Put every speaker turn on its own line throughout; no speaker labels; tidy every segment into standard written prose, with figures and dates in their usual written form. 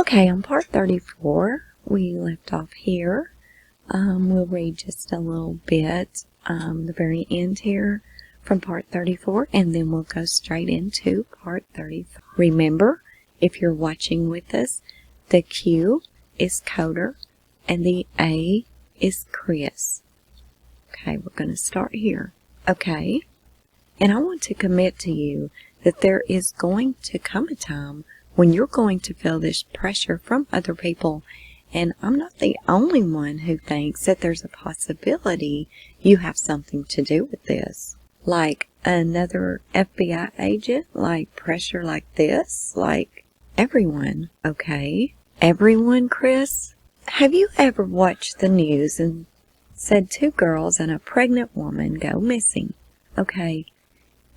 Okay, on part 34, we left off here. We'll read just a little bit, the very end here from part 34, and then we'll go straight into part 35. Remember, if you're watching with us, the Q is Coder and the A is Chris. Okay, we're going to start here. Okay, and I want to commit to you that there is going to come a time when you're going to feel this pressure from other people. And I'm not the only one who thinks that there's a possibility you have something to do with this. Like another FBI agent, like pressure like this, like everyone, okay? Everyone, Chris? Have you ever watched the news and said 2 girls and a pregnant woman go missing? Okay,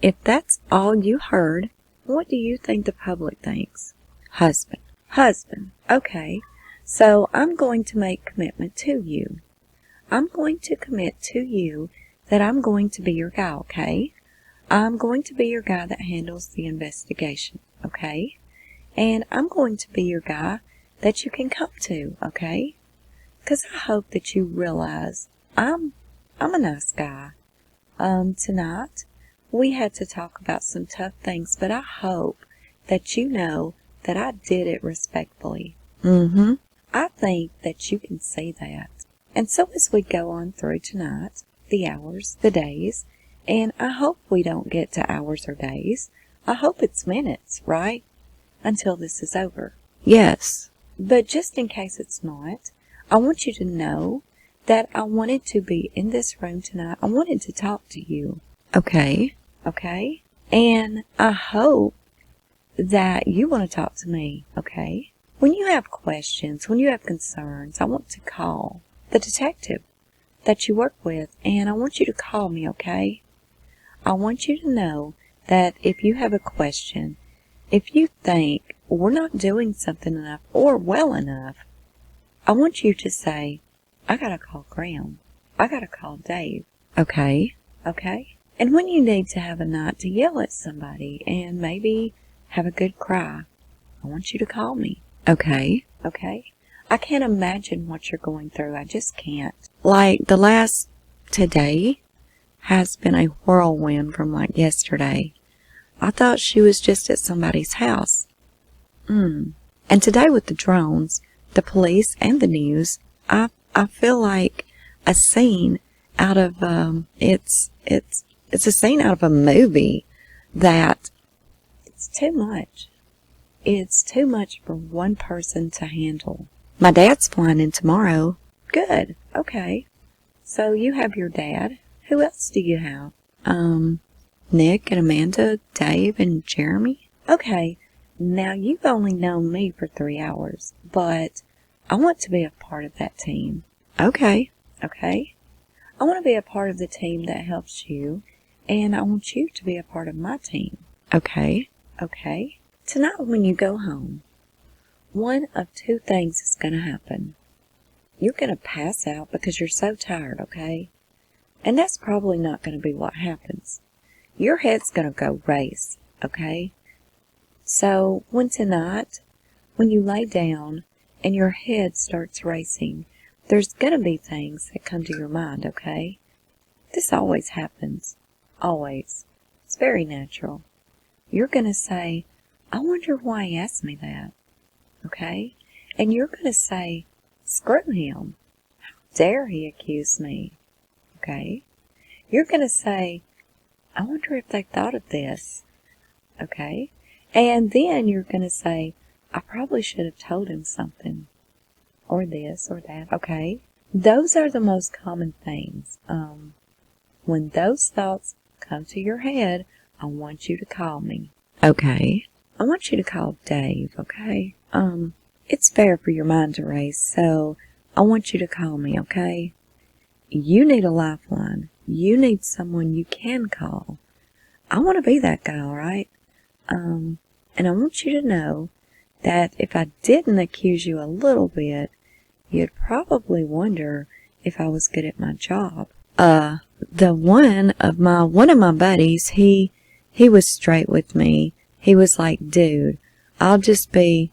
if that's all you heard, what do you think the public thinks? Husband. Husband. Okay. So I'm going to make commitment to you. I'm going to commit to you that I'm going to be your guy, okay? I'm going to be your guy that handles the investigation, okay? And I'm going to be your guy that you can come to, okay? Because I hope that you realize I'm a nice guy. Tonight, we had to talk about some tough things, but I hope that you know that I did it respectfully. I think that you can see that. And so as we go on through tonight, the hours, the days, and I hope we don't get to hours or days. I hope it's minutes, right? Until this is over. Yes. But just in case it's not, I want you to know that I wanted to be in this room tonight. I wanted to talk to you. Okay. Okay? And I hope that you want to talk to me, okay? When you have questions, when you have concerns, I want to call the detective that you work with, and I want you to call me, okay? I want you to know that if you have a question, if you think we're not doing something enough or well enough, I want you to say, I gotta call Graham. I gotta call Dave. Okay? Okay? And when you need to have a night to yell at somebody and maybe have a good cry, I want you to call me. Okay? Okay? I can't imagine what you're going through. I just can't. Like the last today has been a whirlwind from like yesterday. I thought she was just at somebody's house. And today with the drones, the police and the news, I feel like a scene out of it's a scene out of a movie that it's too much. It's too much for one person to handle. My dad's flying in tomorrow. Good. Okay. So you have your dad. Who else do you have? Nick and Amanda, Dave and Jeremy. Okay. Now you've only known me for 3 hours, but I want to be a part of that team. Okay. Okay. I want to be a part of the team that helps you, and I want you to be a part of my team. Okay. Okay. Tonight when you go home, one of 2 things is going to happen. You're going to pass out because you're so tired, okay? And that's probably not going to be what happens. Your head's going to go race, okay? So when tonight, when you lay down and your head starts racing, there's going to be things that come to your mind, okay? This always happens. Always. It's very natural. You're going to say, I wonder why he asked me that, okay? And you're going to say, screw him. How dare he accuse me, okay? You're going to say, I wonder if they thought of this, okay? And then you're going to say, I probably should have told him something, or this or that, okay? Those are the most common things. When those thoughts come to your head, I want you to call me. Okay. I want you to call Dave, okay? It's fair for your mind to race, so I want you to call me, okay? You need a lifeline. You need someone you can call. I want to be that guy, all right? And I want you to know that if I didn't accuse you a little bit, you'd probably wonder if I was good at my job. One of my buddies, he was straight with me. He was like, dude, I'll just be,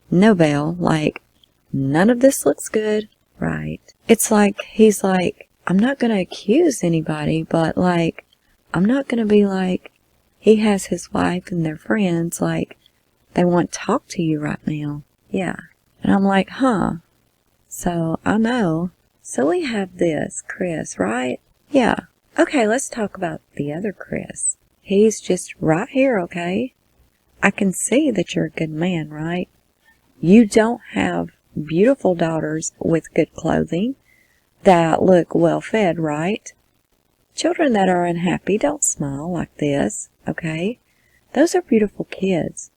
no bail. Like, none of this looks good, right? It's like, he's like, I'm not going to accuse anybody, but like, I'm not going to be like, he has his wife and their friends, like, they want to talk to you right now. Yeah. And I'm like, huh. So, I know. So we have this, Chris, right? Yeah. Okay, let's talk about the other Chris. He's just right here, okay? I can see that you're a good man, right? You don't have beautiful daughters with good clothing that look well fed, right? Children that are unhappy don't smile like this, okay? Those are beautiful kids.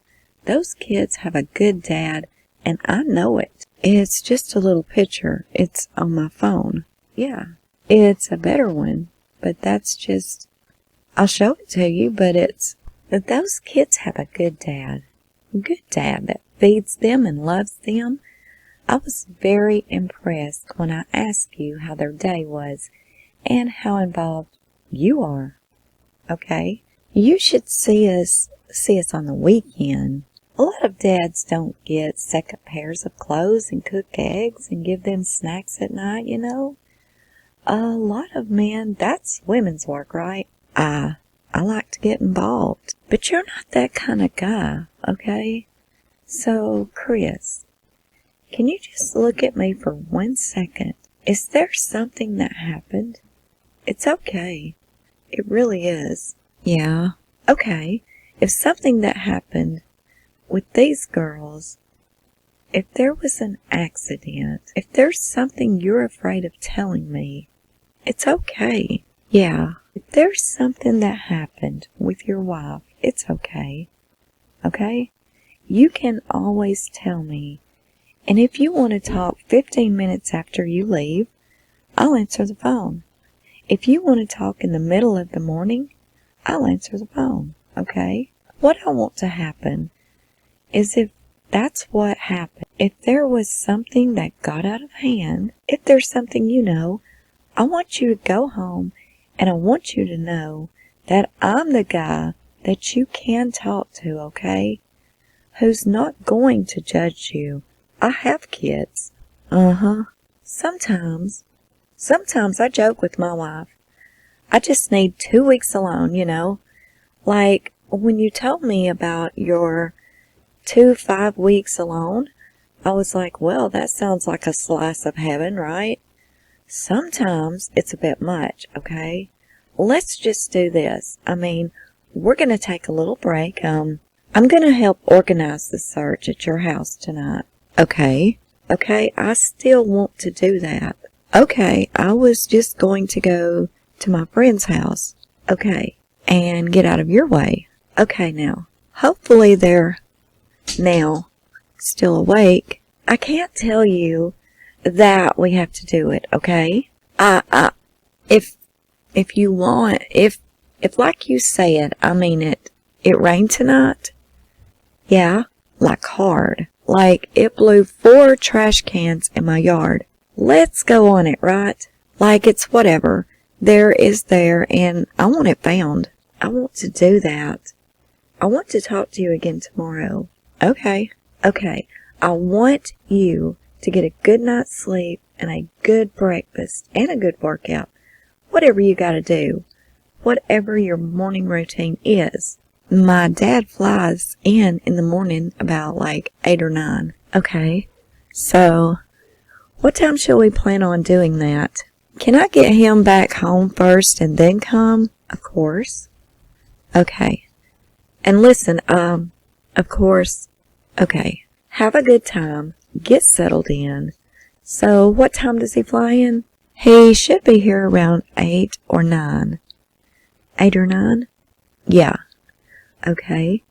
Those kids have a good dad, and I know it. It's just a little picture. It's on my phone. Yeah, it's a better one, but that's just, I'll show it to you, but it's, that those kids have a good dad. A good dad that feeds them and loves them. I was very impressed when I asked you how their day was and how involved you are. Okay? You should see us on the weekend. A lot of dads don't get second pairs of clothes and cook eggs and give them snacks at night, you know. A lot of men, that's women's work, right? I like to get involved. But you're not that kind of guy, okay? So, Chris, can you just look at me for 1 second? Is there something that happened? It's okay. It really is. Yeah. Okay. If something that happened with these girls, if there was an accident, if there's something you're afraid of telling me, it's okay. Yeah. If there's something that happened with your wife, it's okay. Okay? You can always tell me. And if you want to talk 15 minutes after you leave, I'll answer the phone. If you want to talk in the middle of the morning, I'll answer the phone. Okay? What I want to happen is, if that's what happened, if there was something that got out of hand, if there's something you know, I want you to go home and I want you to know that I'm the guy that you can talk to, okay? Who's not going to judge you. I have kids. Sometimes I joke with my wife. I just need 2 weeks alone, you know. Like, when you told me about your 5 weeks alone, I was like, well, that sounds like a slice of heaven, right? Sometimes it's a bit much, okay? Let's just do this. I mean, we're going to take a little break. I'm going to help organize the search at your house tonight. Okay, I still want to do that. Okay, I was just going to go to my friend's house. Okay, and get out of your way. Okay, now, hopefully they're now still awake. I can't tell you that we have to do it, okay? If you want, if like you said, I mean it rained tonight. Yeah, like hard. Like it blew 4 trash cans in my yard. Let's go on it, right? Like it's whatever. There is there, and I want it found. I want to do that. I want to talk to you again tomorrow. Okay. I want you to get a good night's sleep and a good breakfast and a good workout. Whatever you gotta do. Whatever your morning routine is. My dad flies in the morning about like 8 or 9. Okay. So, what time shall we plan on doing that? Can I get him back home first and then come? Of course. Okay. And listen, of course, okay. Have a good time. Get settled in. So, what time does he fly in? He should be here around 8 or 9. 8 or 9? Yeah. Okay.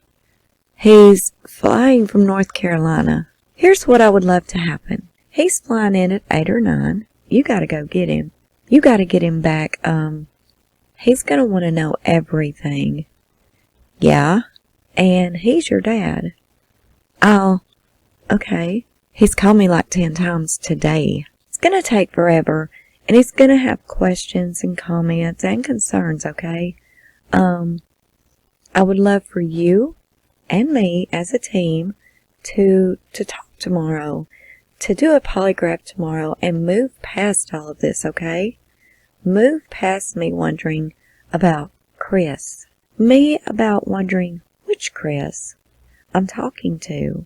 He's flying from North Carolina. Here's what I would love to happen. He's flying in at 8 or 9. You gotta go get him. You gotta get him back. He's gonna want to know everything. Yeah. And he's your dad. Okay. He's called me like 10 times today. It's gonna take forever, and he's gonna have questions and comments and concerns, okay? I would love for you and me as a team to talk tomorrow, to do a polygraph tomorrow, and move past all of this, okay? Move past me wondering about Chris. Me about wondering which Chris I'm talking to.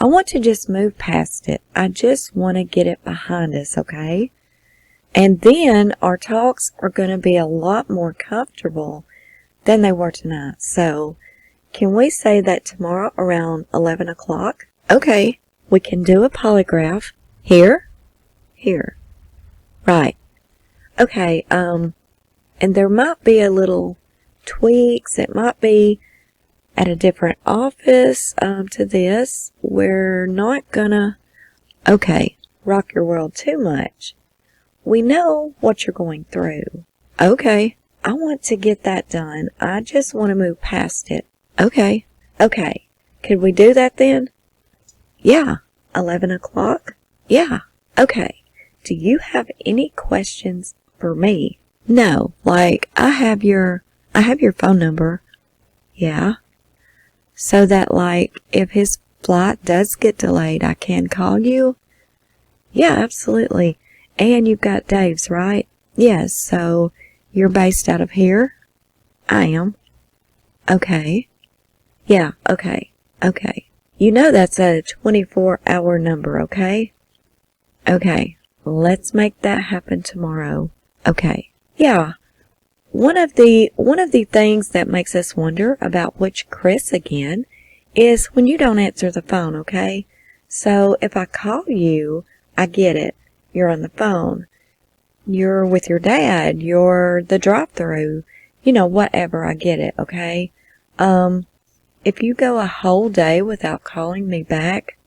I want to just move past it. I just want to get it behind us, okay? And then our talks are going to be a lot more comfortable than they were tonight. So, can we say that tomorrow around 11 o'clock? Okay, we can do a polygraph. Here? Here. Right. Okay, and there might be a little tweaks. It might be at a different office to this. We're not gonna, okay, rock your world too much. We know what you're going through. Okay, I want to get that done. I just want to move past it. Okay, okay. Could we do that then? Yeah. 11 o'clock? Yeah. Okay. Do you have any questions for me? No. Like, I have your phone number. Yeah. So that, like, if his flight does get delayed, I can call you? Yeah, absolutely. And you've got Dave's, right? Yes. So, you're based out of here? I am. Okay. Yeah, okay. Okay. You know that's a 24-hour number, okay? Okay. Let's make that happen tomorrow. Okay. Yeah. One of the things that makes us wonder about which Chris again is when you don't answer the phone, okay? So if I call you, I get it. You're on the phone. You're with your dad. You're the drive-through. You know, whatever. I get it, okay? If you go a whole day without calling me back,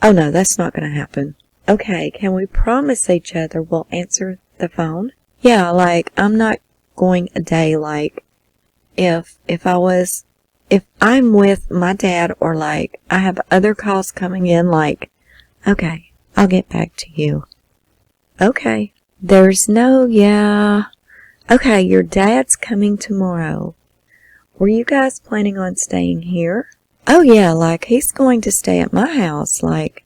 oh no, that's not going to happen. Okay, can we promise each other we'll answer the phone? Yeah, like, I'm not going a day, like, if I'm with my dad or, like, I have other calls coming in, like, okay, I'll get back to you. Okay, there's no, yeah. Okay, your dad's coming tomorrow. Were you guys planning on staying here? Oh yeah, like, he's going to stay at my house, like,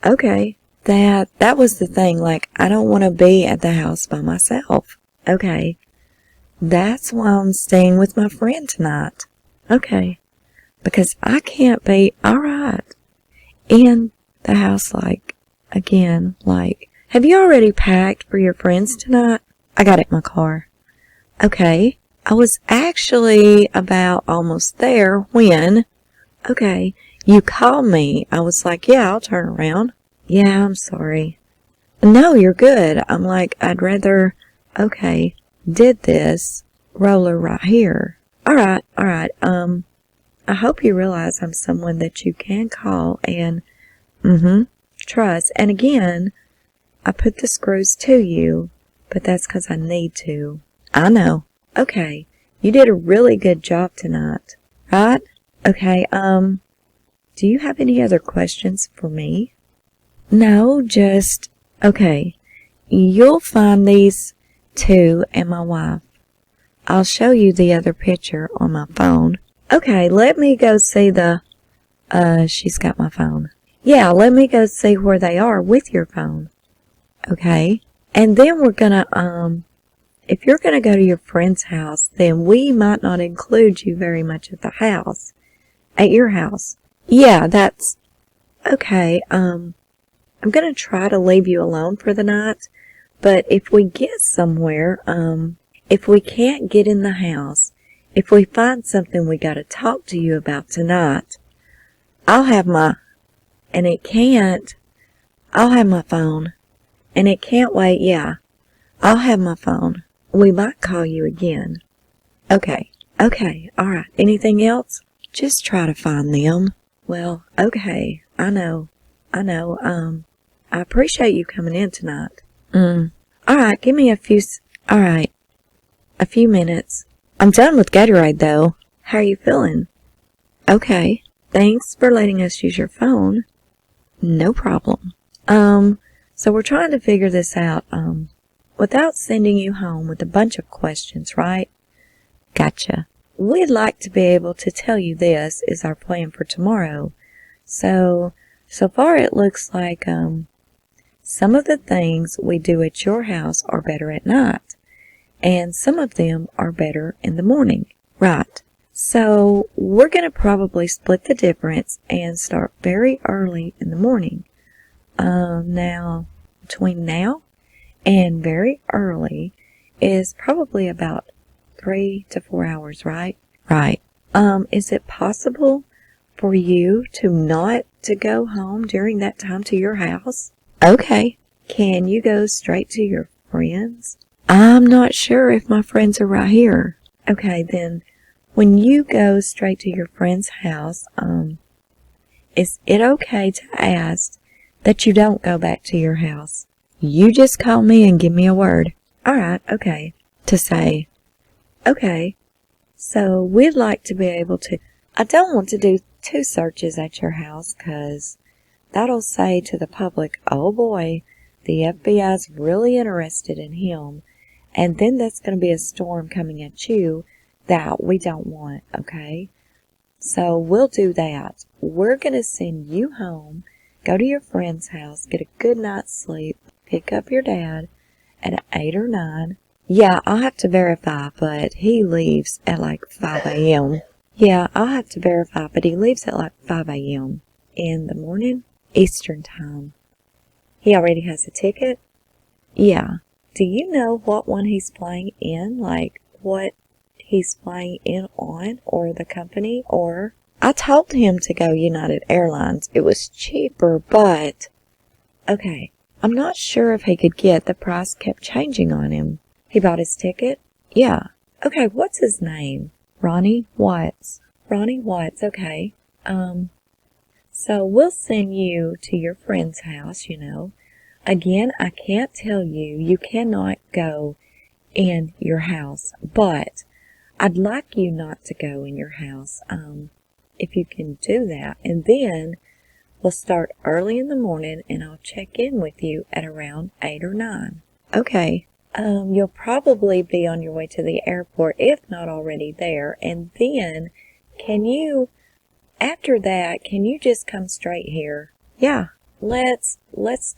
okay. That was the thing, like, I don't want to be at the house by myself. Okay. That's why I'm staying with my friend tonight. Okay. Because I can't be, alright, in the house, like, again, like, have you already packed for your friends tonight? I got it in my car. Okay. I was actually about almost there when, okay, you called me. I was like, yeah, I'll turn around. Yeah, I'm sorry. No, you're good. I'm like, I'd rather, okay, did this roller right here. Alright. I hope you realize I'm someone that you can call and, trust. And again, I put the screws to you, but that's 'cause I need to. I know. Okay, you did a really good job tonight, right? Okay, do you have any other questions for me? No, just, okay, you'll find these two and my wife. I'll show you the other picture on my phone. Okay, let me go see she's got my phone. Yeah, let me go see where they are with your phone. Okay, and then we're gonna, if you're going to go to your friend's house, then we might not include you very much at the house, at your house. Yeah, that's, okay, I'm going to try to leave you alone for the night, but if we get somewhere, if we can't get in the house, if we find something we got to talk to you about tonight, I'll have my phone, and it can't wait, yeah, I'll have my phone. We might call you again. Okay, alright. Anything else? Just try to find them. Well, okay, I know. I appreciate you coming in tonight. Alright, give me a few minutes. I'm done with Gatorade, though. How are you feeling? Okay, thanks for letting us use your phone. No problem. So we're trying to figure this out, without sending you home with a bunch of questions, right? Gotcha. We'd like to be able to tell you this is our plan for tomorrow. So far it looks like some of the things we do at your house are better at night, and some of them are better in the morning. Right. So we're going to probably split the difference and start very early in the morning. Now, between now and very early is probably about 3 to 4 hours, right? Right. Is it possible for you to not to go home during that time to your house? Okay. Can you go straight to your friends? I'm not sure if my friends are right here. Okay, then when you go straight to your friend's house, is it okay to ask that you don't go back to your house? You just call me and give me a word. Alright, okay. To say, okay, so we'd like to be able to, I don't want to do 2 searches at your house, 'cause that'll say to the public, oh boy, the FBI's really interested in him, and then that's going to be a storm coming at you that we don't want, okay? So we'll do that. We're going to send you home, go to your friend's house, get a good night's sleep, pick up your dad at 8 or 9. Yeah, I'll have to verify, but he leaves at like 5 a.m. Yeah, I'll have to verify, but he leaves at like 5 a.m. in the morning, Eastern time. He already has a ticket? Yeah. Do you know what one he's flying in? Like, what he's flying in on, or the company, or... I told him to go United Airlines. It was cheaper, but... Okay, I'm not sure if he could get, the price kept changing on him. He bought his ticket? Yeah. Okay, what's his name? Ronnie Watts. Ronnie Watts, okay. So we'll send you to your friend's house, you know. Again, I can't tell you, you cannot go in your house, but I'd like you not to go in your house, if you can do that. And then we'll start early in the morning, and I'll check in with you at around 8 or 9. Okay. You'll probably be on your way to the airport, if not already there. And then, after that, can you just come straight here? Yeah. Let's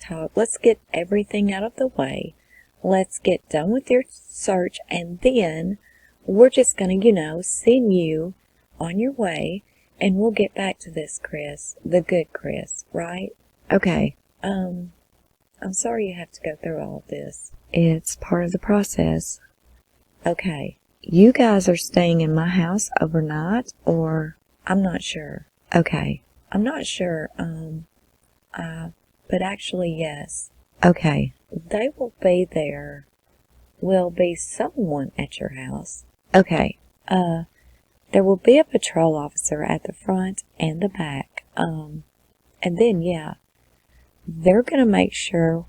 talk. Let's get everything out of the way. Let's get done with your search, and then we're just gonna, send you on your way, and we'll get back to this, Chris. The good Chris, right? Okay. I'm sorry you have to go through all of this. It's part of the process. Okay. You guys are staying in my house overnight, or... I'm not sure. Okay. I'm not sure, but actually, yes. Okay. They will be there. Will be someone at your house. Okay. There will be a patrol officer at the front and the back. And then, yeah, they're going to make sure,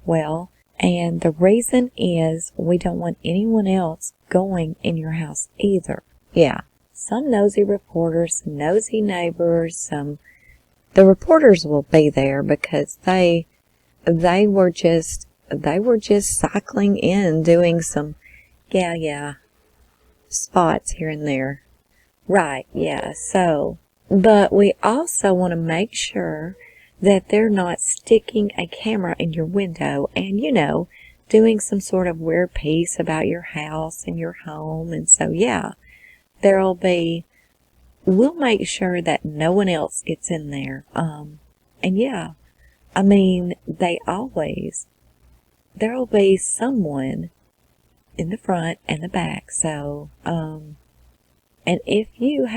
and the reason is we don't want anyone else going in your house either. Yeah. Some nosy reporters, some nosy neighbors, the reporters will be there because they were just cycling in, doing some, spots here and there. Right, yeah, so, but we also want to make sure that they're not sticking a camera in your window and, doing some sort of weird piece about your house and your home. And so, yeah, we'll make sure that no one else gets in there. And yeah, I mean, there'll be someone in the front and the back. So, and if you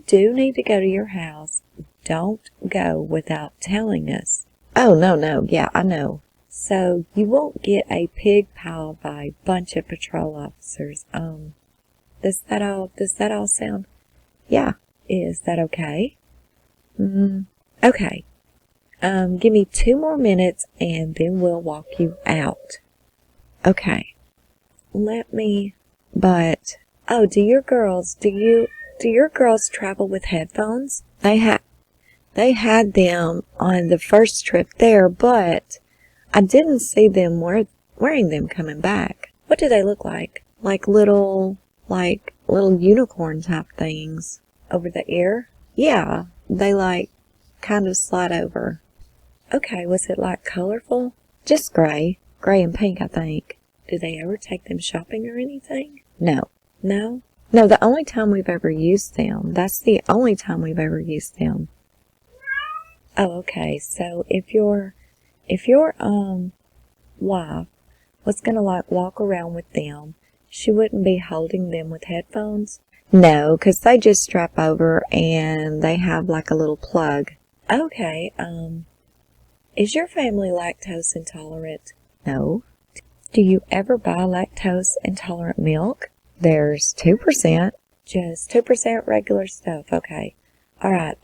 do need to go to your house, don't go without telling us. Oh, no, yeah, I know. So you won't get a pig piled by a bunch of patrol officers. Does that all sound? Yeah. Is that okay? Okay. Give me 2 more minutes and then we'll walk you out. Okay. Oh, do your girls travel with headphones? They had them on the first trip there, but I didn't see them wearing them coming back. What do they look like? Like little unicorn type things over the ear? Yeah, they kind of slide over. Okay, was it like colorful? Just gray. Gray and pink, I think. Do they ever take them shopping or anything? No. No? No, the only time we've ever used them. That's the only time we've ever used them. Oh, okay. So if your wife was gonna like walk around with them, she wouldn't be holding them with headphones? No, 'cause they just strap over and they have like a little plug. Okay, is your family lactose intolerant? No. Do you ever buy lactose intolerant milk? There's 2%. Just 2% regular stuff. Okay. Alright,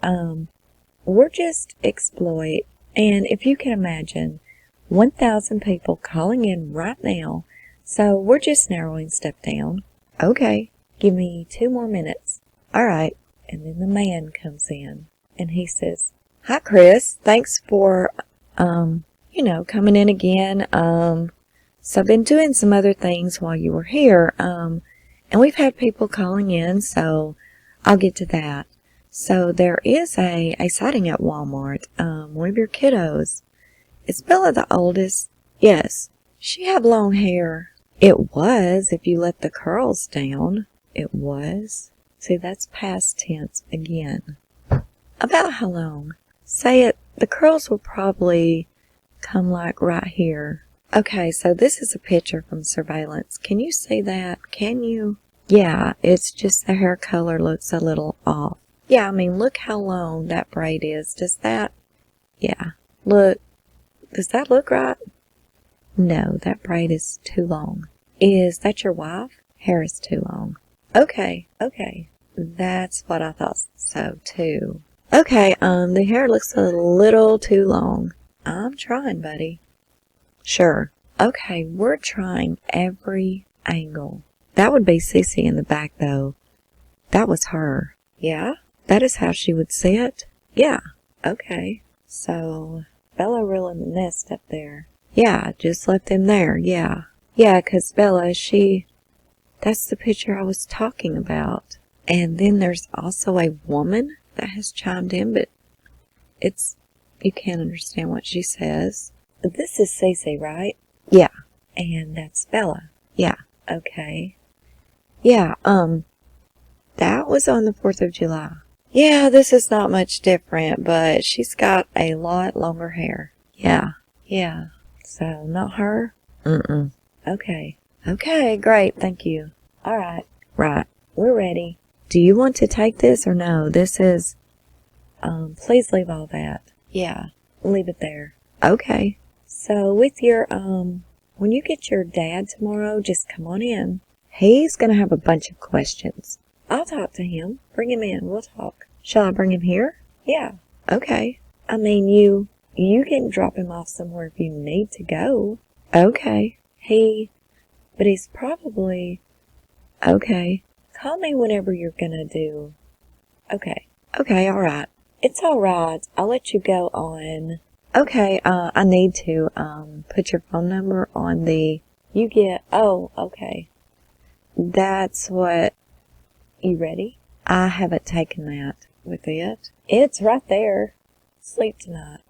we're just exploit, and if you can imagine, 1,000 people calling in right now, so we're just narrowing stuff down. Okay, give me 2 more minutes. Alright, and then the man comes in, and he says, "Hi, Chris, thanks for, coming in again. So I've been doing some other things while you were here, and we've had people calling in, so I'll get to that. So there is a sighting at Walmart, one of your kiddos. Is Bella the oldest? Yes. She had long hair. It was, if you let the curls down. It was. See, that's past tense again. About how long? Say it, the curls will probably come like right here. Okay, so this is a picture from surveillance. Can you see that? Can you? Yeah, it's just the hair color looks a little off. Yeah, I mean, look how long that braid is. Does that? Yeah. Look. Does that look right? No, that braid is too long. Is that your wife? Hair is too long. Okay. That's what I thought so, too. Okay, the hair looks a little too long. I'm trying, buddy. Sure. Okay, we're trying every angle. That would be Cece in the back, though. That was her. Yeah? That is how she would sit? Yeah. Okay. So, Bella ruling the nest up there. Yeah, just let them there, yeah. Yeah, 'cause Bella, that's the picture I was talking about. And then there's also a woman that has chimed in, but you can't understand what she says. This is Cece, right? Yeah. And that's Bella. Yeah. Okay. Yeah, that was on the 4th of July. Yeah, this is not much different, but she's got a lot longer hair. Yeah. So, not her? Mm-mm. Okay, great, thank you. Alright. Right, we're ready. Do you want to take this or no? This is, please leave all that. Yeah, leave it there. Okay. So, with your, when you get your dad tomorrow, just come on in. He's gonna have a bunch of questions. I'll talk to him. Bring him in. We'll talk. Shall I bring him here? Yeah. Okay. I mean, you can drop him off somewhere if you need to go. Okay. But he's probably... Okay. Call me whenever you're gonna do... Okay. Okay, alright. It's alright. I'll let you go on... Okay, I need to, put your phone number on the... Oh, okay. That's what... You ready? I haven't taken that with it. It's right there. Sleep tonight.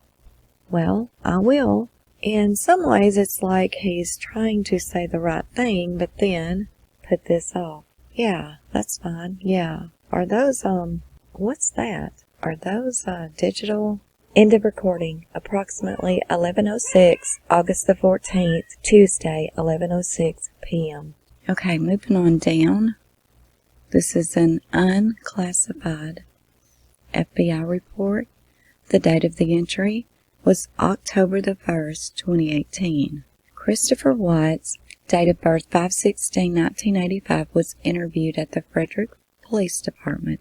Well, I will. In some ways, it's like he's trying to say the right thing, but then put this off. Yeah, that's fine. Yeah. Are those, what's that? Are those, digital? End of recording. Approximately 11:06, August the 14th, Tuesday, 11:06 p.m. Okay, moving on down. This is an unclassified FBI report. The date of the entry was October the 1st, 2018. Christopher White's date of birth 5/16/1985 was interviewed at the Frederick Police Department.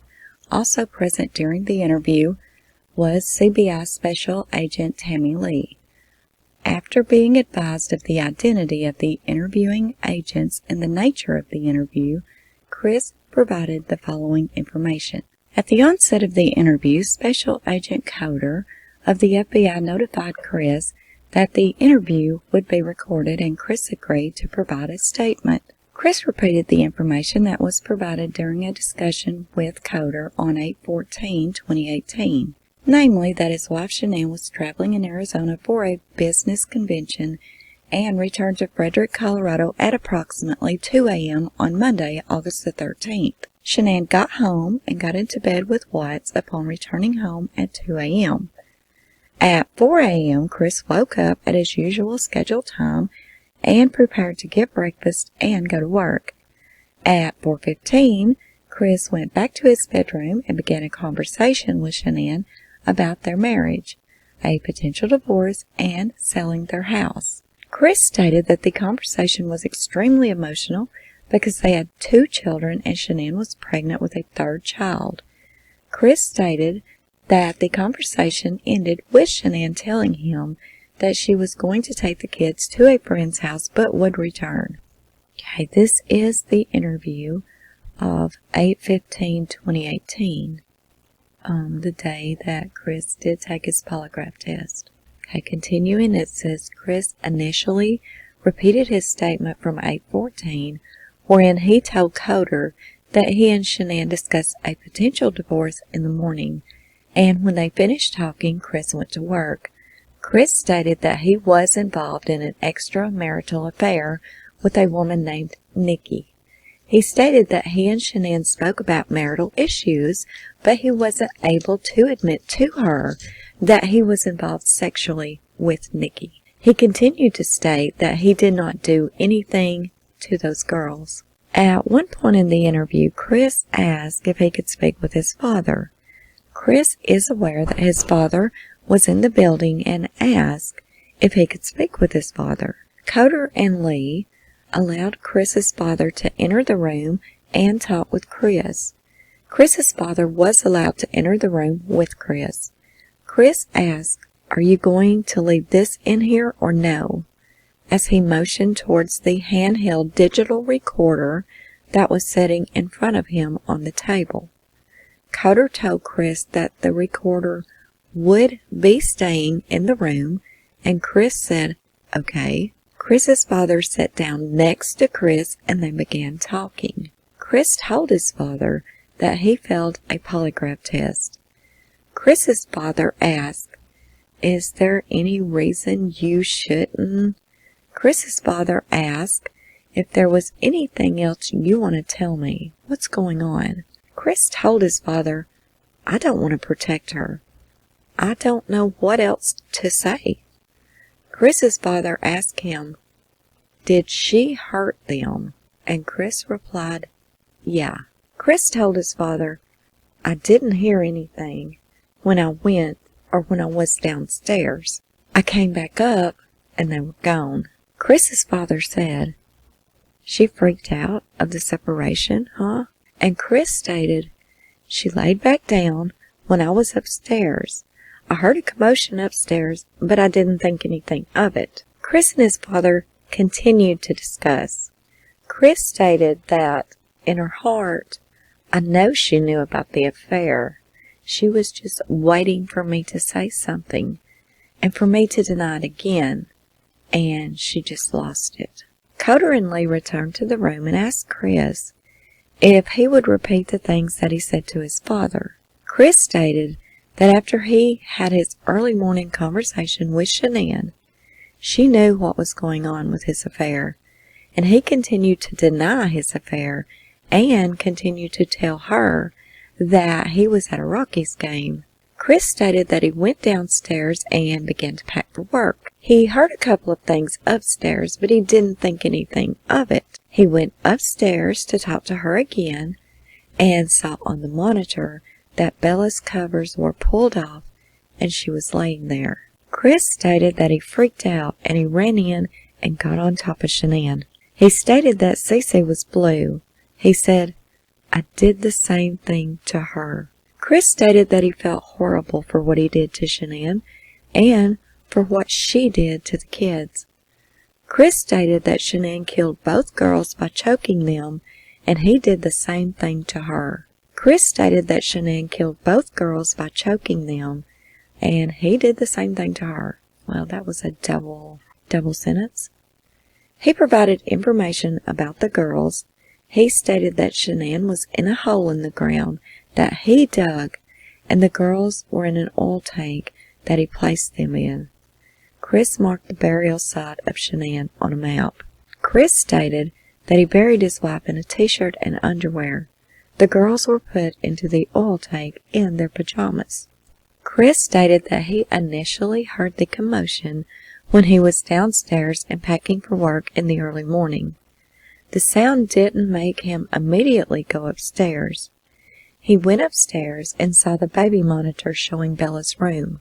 Also present during the interview was CBI Special Agent Tammy Lee. After being advised of the identity of the interviewing agents and the nature of the interview, Chris provided the following information. At the onset of the interview, Special Agent Coder of the FBI notified Chris that the interview would be recorded, and Chris agreed to provide a statement. Chris repeated the information that was provided during a discussion with Coder on 8/14/2018. namely that his wife Shanann was traveling in Arizona for a business convention and returned to Frederick, Colorado at approximately 2 a.m. on Monday, August the 13th. Shanann got home and got into bed with Watts upon returning home at 2 a.m. At 4 a.m., Chris woke up at his usual scheduled time and prepared to get breakfast and go to work. At 4:15, Chris went back to his bedroom and began a conversation with Shanann about their marriage, a potential divorce, and selling their house. Chris stated that the conversation was extremely emotional because they had 2 children and Shanann was pregnant with a 3rd child. Chris stated that the conversation ended with Shanann telling him that she was going to take the kids to a friend's house but would return. Okay, this is the interview of 8/15/2018, the day that Chris did take his polygraph test. Okay, continuing, it says Chris initially repeated his statement from 8/14, wherein he told Coder that he and Shanann discussed a potential divorce in the morning, and when they finished talking, Chris went to work. Chris stated that he was involved in an extramarital affair with a woman named Nikki. He stated that he and Shanann spoke about marital issues, but he wasn't able to admit to her that he was involved sexually with Nikki. He continued to state that he did not do anything to those girls. At one point in the interview, Chris asked if he could speak with his father. Chris is aware that his father was in the building and asked if he could speak with his father. Coder and Lee allowed Chris's father to enter the room and talk with Chris. Chris's father was allowed to enter the room with Chris. Chris asked, "Are you going to leave this in here or no?" as he motioned towards the handheld digital recorder that was sitting in front of him on the table. Coder told Chris that the recorder would be staying in the room, and Chris said, "Okay." Chris's father sat down next to Chris and they began talking. Chris told his father that he failed a polygraph test. Chris's father asked, "Is there any reason you shouldn't?" Chris's father asked if there was anything else you want to tell me. What's going on? Chris told his father, "I don't want to protect her. I don't know what else to say." Chris's father asked him, "Did she hurt them?" And Chris replied, "Yeah." Chris told his father, "I didn't hear anything when I went or when I was downstairs. I came back up and they were gone." Chris's father said, "She freaked out of the separation, huh?" And Chris stated, "She laid back down when I was upstairs. I heard a commotion upstairs, but I didn't think anything of it." Chris and his father continued to discuss. Chris stated that, in her heart, "I know she knew about the affair. She was just waiting for me to say something, and for me to deny it again, and she just lost it." Coder and Lee returned to the room and asked Chris if he would repeat the things that he said to his father. Chris stated that after he had his early morning conversation with Shanann, she knew what was going on with his affair, and he continued to deny his affair and continued to tell her that he was at a Rockies game. Chris stated that he went downstairs and began to pack for work. He heard a couple of things upstairs, but he didn't think anything of it. He went upstairs to talk to her again and saw on the monitor that Bella's covers were pulled off and she was laying there. Chris stated that he freaked out and he ran in and got on top of Shanann. He stated that Cece was blue. He said, "I did the same thing to her." Chris stated that he felt horrible for what he did to Shanann and for what she did to the kids. Chris stated that Shanann killed both girls by choking them, and he did the same thing to her. Chris stated that Shanann killed both girls by choking them, and he did the same thing to her. Well, that was a double sentence. He provided information about the girls. He stated that Shanann was in a hole in the ground that he dug, and the girls were in an oil tank that he placed them in. Chris marked the burial site of Shanann on a map. Chris stated that he buried his wife in a t-shirt and underwear. The girls were put into the oil tank in their pajamas. Chris stated that he initially heard the commotion when he was downstairs and packing for work in the early morning. The sound didn't make him immediately go upstairs. He went upstairs and saw the baby monitor showing Bella's room.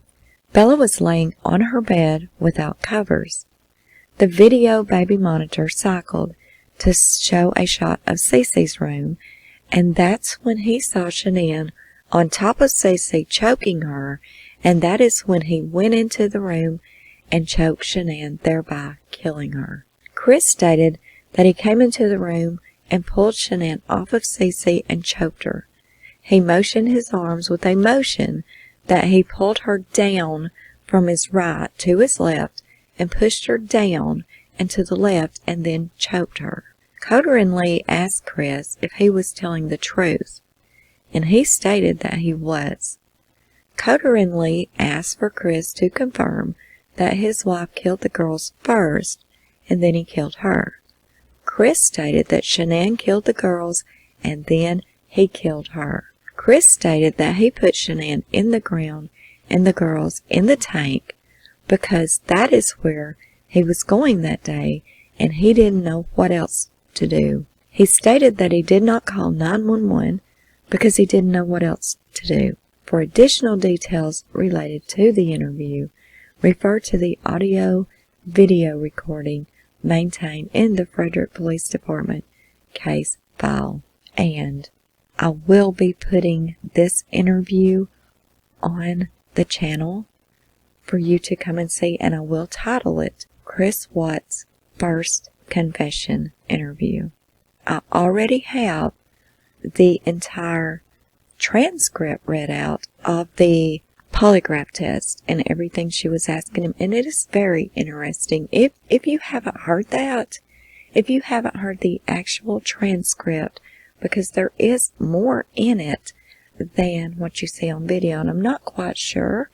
Bella was laying on her bed without covers. The video baby monitor cycled to show a shot of Cece's room, and that's when he saw Shanann on top of Cece choking her, and that is when he went into the room and choked Shanann, thereby killing her. Chris stated that he came into the room and pulled Shanann off of Cece and choked her. He motioned his arms with a motion that he pulled her down from his right to his left and pushed her down and to the left and then choked her. Coder and Lee asked Chris if he was telling the truth, and he stated that he was. Coder and Lee asked for Chris to confirm that his wife killed the girls first and then he killed her. Chris stated that Shanann killed the girls and then he killed her. Chris stated that he put Shanann in the ground and the girls in the tank because that is where he was going that day and he didn't know what else to do. He stated that he did not call 911 because he didn't know what else to do. For additional details related to the interview, refer to the audio-video recording maintained in the Frederick Police Department case file. And I will be putting this interview on the channel for you to come and see, and I will title it Chris Watts' First Confession Interview. I already have the entire transcript read out of the polygraph test and everything she was asking him, and it is very interesting. If you haven't heard that, if you haven't heard the actual transcript, because there is more in it than what you see on video, and I'm not quite sure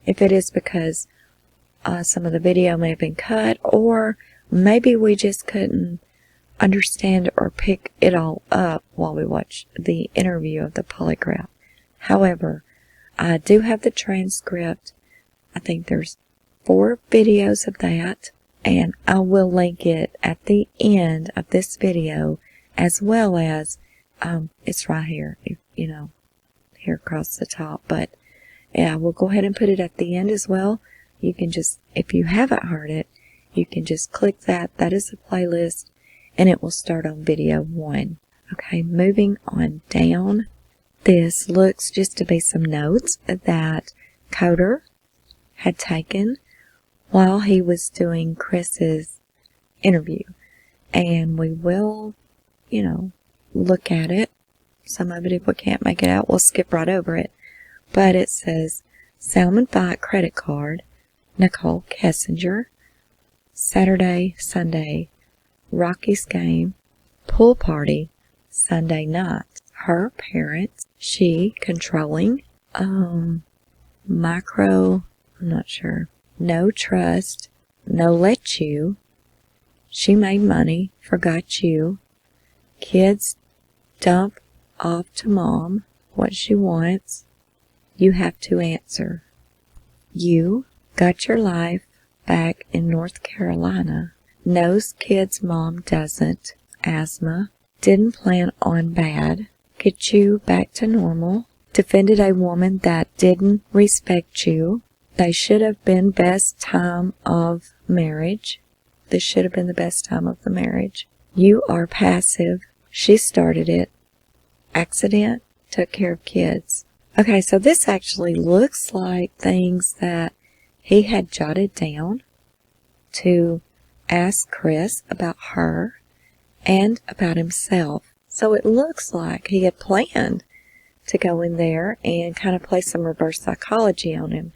if it is because some of the video may have been cut, or maybe we just couldn't understand or pick it all up while we watch the interview of the polygraph. However, I do have the transcript. I think there's 4 videos of that, and I will link it at the end of this video, as well as it's right here, here across the top. But yeah, we'll go ahead and put it at the end as well. You can just, if you haven't heard it, you can just click that. That is the playlist, and it will start on video 1. Okay, moving on down. This looks just to be some notes that Coder had taken while he was doing Chris's interview. And we will, look at it. Some of it, if we can't make it out, we'll skip right over it. But it says, Salmon Fight credit card, Nicole Kessinger, Saturday, Sunday, Rockies game, pool party, Sunday night. Her parents, she controlling, micro, I'm not sure, no trust, no let you, she made money, forgot you, kids dump off to mom what she wants, you have to answer. You got your life back in North Carolina, knows kids mom doesn't, asthma, didn't plan on bad, get you back to normal, defended a woman that didn't respect you, they should have been best time of marriage, this should have been the best time of the marriage, you are passive, she started it, accident, took care of kids. Okay, so this actually looks like things that he had jotted down to ask Chris about her and about himself. So it looks like he had planned to go in there and kind of play some reverse psychology on him.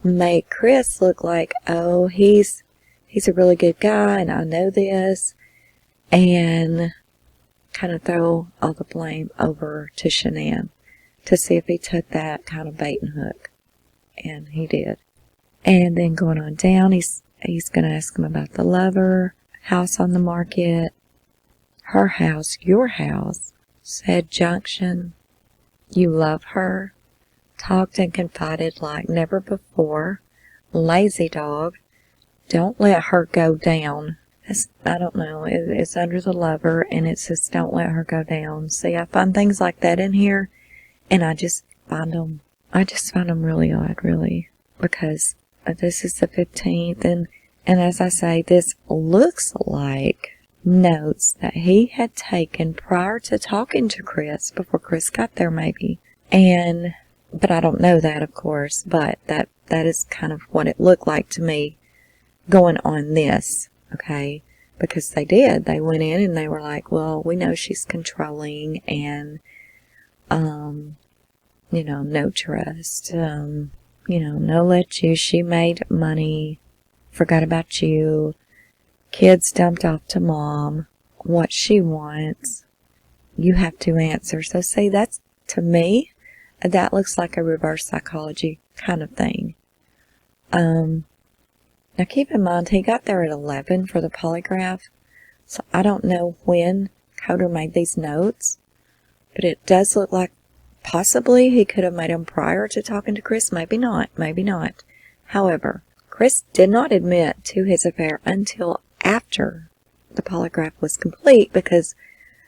Make Chris look like, oh, he's a really good guy and I know this. And kind of throw all the blame over to Shanann. to see if he took that kind of bait and hook. And he did. And then going on down, he's going to ask him about the lover, house on the market, her house, your house, said junction, you love her, talked and confided like never before, lazy dog, don't let her go down. I don't know, it's under the lover, and it says don't let her go down. See, I find things like that in here, and I just find them really odd, really, because this is the 15th, and as I say, this looks like notes that he had taken prior to talking to Chris, before Chris got there maybe, but I don't know that, of course, but that is kind of what it looked like to me going on this, okay, because they went in and they were like, well, we know she's controlling, and you know, no trust, you know, no let you, she made money, forgot about you, kids dumped off to mom, what she wants, you have to answer. So see, that's, to me, that looks like a reverse psychology kind of thing. Now keep in mind, he got there at 11 for the polygraph, so I don't know when Coder made these notes, but it does look like possibly he could have made them prior to talking to Chris. Maybe not. However, Chris did not admit to his affair until after the polygraph was complete, because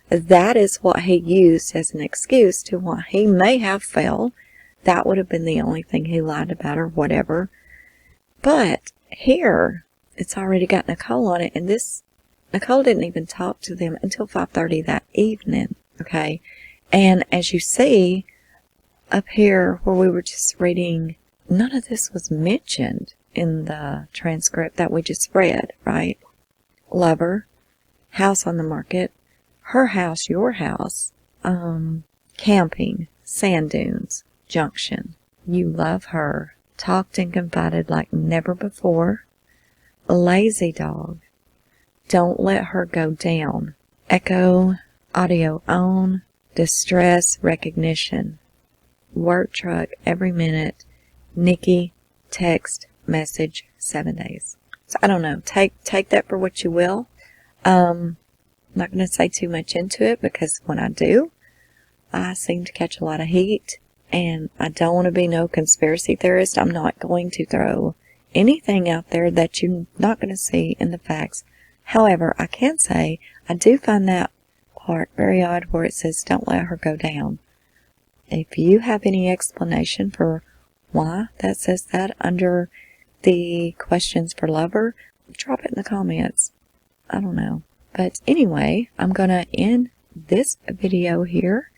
that is what he used as an excuse to what he may have failed. That would have been the only thing he lied about or whatever. But here, it's already got Nicole on it, and Nicole didn't even talk to them until 5:30 that evening, okay? And as you see up here where we were just reading, none of this was mentioned in the transcript that we just read, right? Lover, house on the market, her house, your house, camping, sand dunes, junction, you love her, talked and confided like never before, lazy dog, don't let her go down, echo, audio on, distress recognition, work truck every minute, Nikki, text, message, 7 days. So I don't know, take that for what you will. I'm not going to say too much into it, because when I do, I seem to catch a lot of heat, and I don't want to be no conspiracy theorist. I'm not going to throw anything out there that you're not going to see in the facts. However, I can say I do find that part very odd where it says don't let her go down. If you have any explanation for why that says that under the questions for lover, drop it in the comments. I don't know. But anyway, I'm going to end this video here,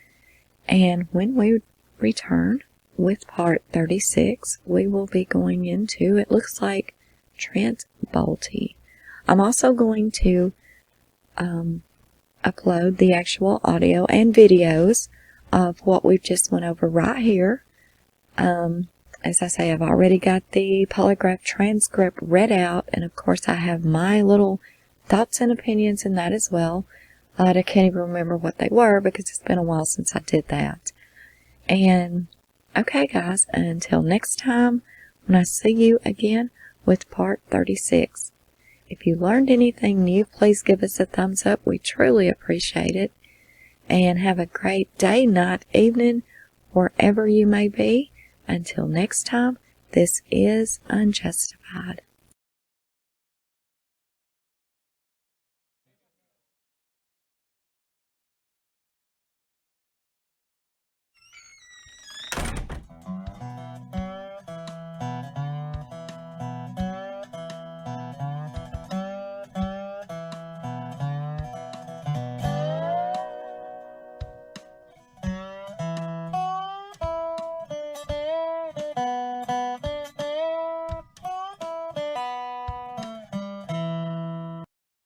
and when we return with part 36, we will be going into, it looks like, Trent Bolte. I'm also going to upload the actual audio and videos of what we've just went over right here. As I say, I've already got the polygraph transcript read out, and of course I have my little thoughts and opinions in that as well. I can't even remember what they were because it's been a while since I did that. And okay guys, until next time when I see you again with part 36. If you learned anything new, please give us a thumbs up. We truly appreciate it. And have a great day, night, evening, wherever you may be. Until next time, this is Unjustified.